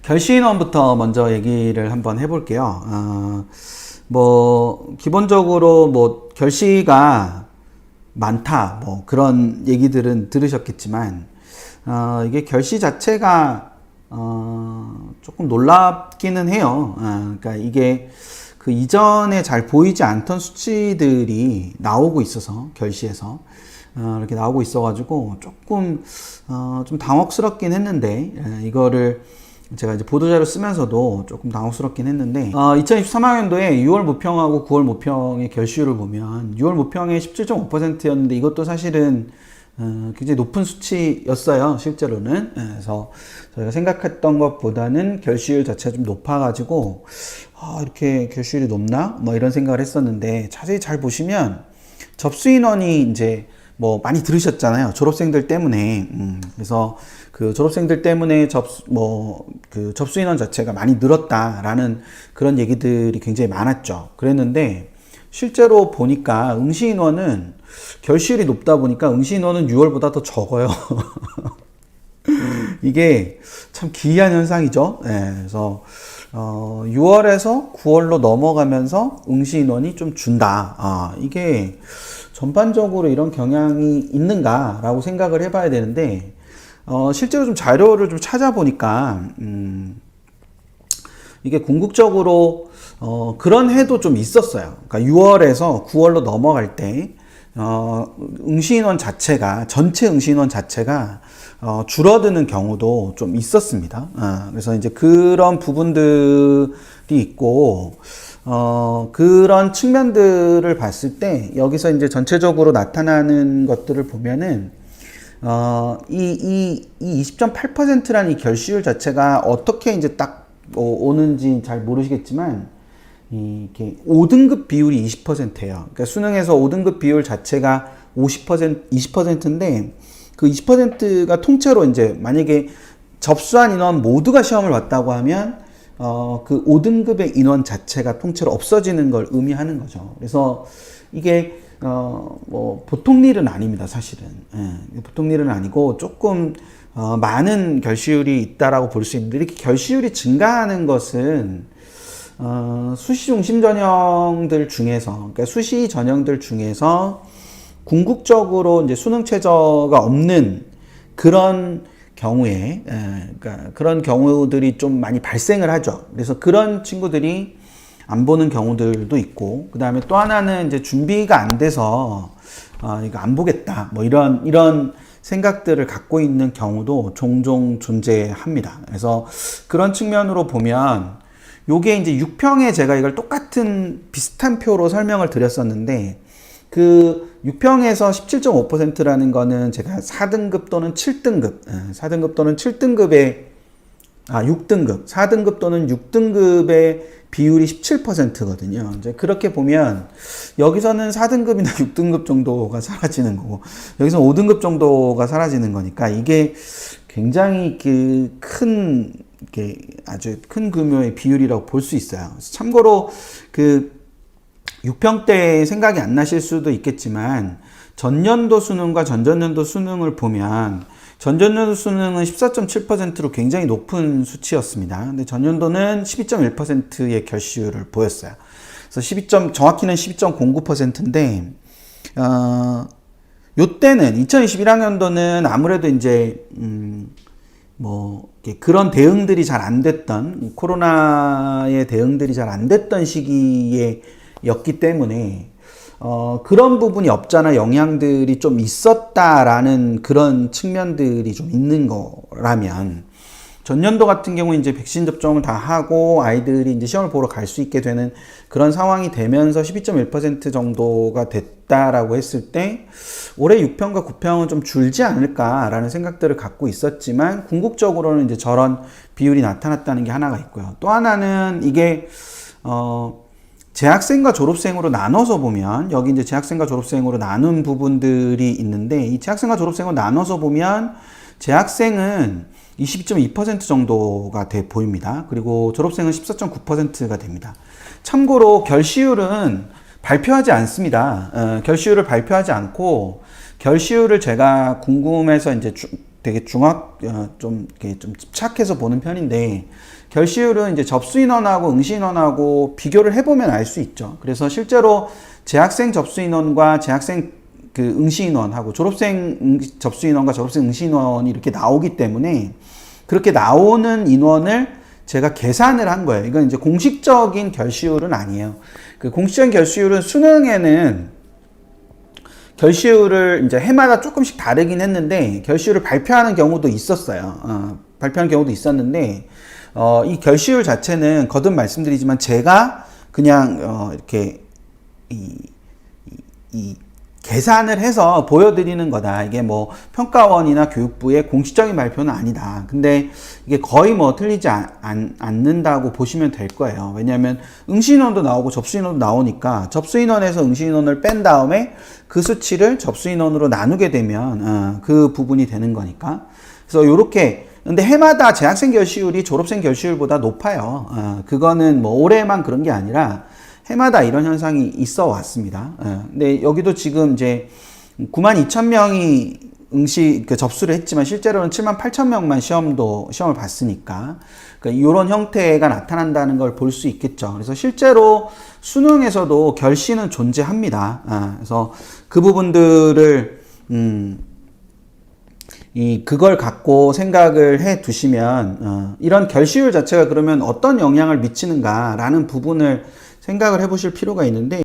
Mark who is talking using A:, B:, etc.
A: 결시 인원부터 먼저 얘기를 한번 해볼게요. 뭐 기본적으로 뭐 결시가 많다 뭐 그런 얘기들은 들으셨겠지만 이게 결시 자체가 조금 놀랍기는 해요. 그러니까 이게 그 이전에 잘 보이지 않던 수치들이 나오고 있어서 결시에서 이렇게 나오고 있어가지고 조금 좀 당혹스럽긴 했는데 이거를 제가 이제 보도자료 쓰면서도 조금 당혹스럽긴 했는데 2023학년도에 6월 모평하고 9월 모평의 결시율을 보면 6월 모평이 17.5%였는데 이것도 사실은 굉장히 높은 수치였어요, 실제로는. 그래서 저희가 생각했던 것보다는 결시율 자체가 좀 높아가지고 이렇게 결시율이 높나? 뭐 이런 생각을 했었는데 자세히 잘 보시면 접수 인원이 이제 뭐 많이 들으셨잖아요, 졸업생들 때문에. 그래서 그 졸업생들 때문에 그 접수 인원 자체가 많이 늘었다라는 그런 얘기들이 굉장히 많았죠. 그랬는데 실제로 보니까 응시 인원은 결시율이 높다 보니까 응시 인원은 6월보다 더 적어요. 이게 참 기이한 현상이죠. 네, 그래서 6월에서 9월로 넘어가면서 응시 인원이 좀 준다. 이게 전반적으로 이런 경향이 있는가라고 생각을 해봐야 되는데 실제로 좀 자료를 좀 찾아보니까 이게 궁극적으로 그런 해도 좀 있었어요. 그러니까 6월에서 9월로 넘어갈 때 응시 인원 자체가 전체 응시 인원 자체가 줄어드는 경우도 좀 있었습니다. 그래서 이제 그런 부분들이 있고 그런 측면들을 봤을 때 여기서 이제 전체적으로 나타나는 것들을 보면은 이 20.8%라는 이 결시율 자체가 어떻게 이제 딱 오는지 잘 모르시겠지만 이게 5등급 비율이 20%예요. 그러니까 수능에서 5등급 비율 자체가 50%, 20%인데 그 20%가 통째로 이제 만약에 접수한 인원 모두가 시험을 봤다고 하면 그 5등급의 인원 자체가 통째로 없어지는 걸 의미하는 거죠. 그래서 이게 뭐 보통 일은 아닙니다, 사실은. 보통 일은 아니고 조금 많은 결시율이 있다라고 볼 수 있는데 이렇게 결시율이 증가하는 것은 수시 중심 전형들 중에서, 그러니까 수시 전형들 중에서 궁극적으로 이제 수능 최저가 없는 그런 경우에, 그러니까 그런 경우들이 좀 많이 발생을 하죠. 그래서 그런 친구들이 안 보는 경우들도 있고, 그 다음에 또 하나는 이제 준비가 안 돼서 이거 안 보겠다, 뭐 이런 생각들을 갖고 있는 경우도 종종 존재합니다. 그래서 그런 측면으로 보면 요게 이제 6평에 제가 이걸 똑같은 비슷한 표로 설명을 드렸었는데 그 6평에서 17.5%라는 거는 제가 4등급 또는 7등급, 4등급 또는 7등급의 6등급, 4등급 또는 6등급의 비율이 17%거든요. 이제 그렇게 보면 여기서는 4등급이나 6등급 정도가 사라지는 거고 여기서 5등급 정도가 사라지는 거니까 이게 굉장히 이게 아주 큰 규모의 비율이라고 볼 수 있어요. 참고로 그 6평 때 생각이 안 나실 수도 있겠지만 전년도 수능과 전전년도 수능을 보면 전전년도 수능은 14.7%로 굉장히 높은 수치였습니다. 근데 전년도는 12.1%의 결시율을 보였어요. 그래서 정확히는 12.09%인데 요때는 2021학년도는 아무래도 이제 뭐 그런 대응들이 잘 안 됐던, 코로나의 대응들이 잘 안 됐던 시기였기 때문에 그런 부분이 없잖아 영향들이 좀 있었다라는 그런 측면들이 좀 있는 거라면 전년도 같은 경우 이제 백신 접종을 다 하고 아이들이 이제 시험을 보러 갈 수 있게 되는 그런 상황이 되면서 12.1% 정도가 됐다라고 했을 때 올해 6평과 9평은 좀 줄지 않을까라는 생각들을 갖고 있었지만 궁극적으로는 이제 저런 비율이 나타났다는 게 하나가 있고요. 또 하나는 이게 재학생과 졸업생으로 나눠서 보면 여기 이제 재학생과 졸업생으로 나눈 부분들이 있는데 이 재학생과 졸업생으로 나눠서 보면 재학생은 22.2% 정도가 돼 보입니다. 그리고 졸업생은 14.9%가 됩니다. 참고로 결시율은 발표하지 않습니다. 결시율을 발표하지 않고 결시율을 제가 궁금해서 이제 되게 좀 이렇게 좀 집착해서 보는 편인데, 결시율은 이제 접수 인원하고 응시 인원하고 비교를 해보면 알 수 있죠. 그래서 실제로 재학생 접수 인원과 재학생 그 응시 인원하고 졸업생 접수 인원과 졸업생 응시 인원이 이렇게 나오기 때문에, 그렇게 나오는 인원을 제가 계산을 한 거예요. 이건 이제 공식적인 결시율은 아니에요. 그 공식적인 결시율은 수능에는 결시율을 이제 해마다 조금씩 다르긴 했는데, 결시율을 발표하는 경우도 있었어요. 발표하는 경우도 있었는데, 이 결시율 자체는 거듭 말씀드리지만 제가 그냥 이렇게 이 계산을 해서 보여드리는 거다. 이게 뭐 평가원이나 교육부의 공식적인 발표는 아니다. 근데 이게 거의 뭐 틀리지 않는다고 보시면 될 거예요. 왜냐하면 응시인원도 나오고 접수인원도 나오니까, 접수인원에서 응시인원을 뺀 다음에 그 수치를 접수인원으로 나누게 되면 그 부분이 되는 거니까. 그래서 요렇게, 근데 해마다 재학생 결시율이 졸업생 결시율보다 높아요. 그거는 뭐 올해만 그런 게 아니라 해마다 이런 현상이 있어 왔습니다. 근데 여기도 지금 이제 92,000명이 접수를 했지만 실제로는 78,000명만 시험을 봤으니까, 그러니까 이런 형태가 나타난다는 걸 볼 수 있겠죠. 그래서 실제로 수능에서도 결시는 존재합니다. 그래서 그 부분들을 그걸 갖고 생각을 해 두시면, 이런 결시율 자체가 그러면 어떤 영향을 미치는가라는 부분을 생각을 해 보실 필요가 있는데,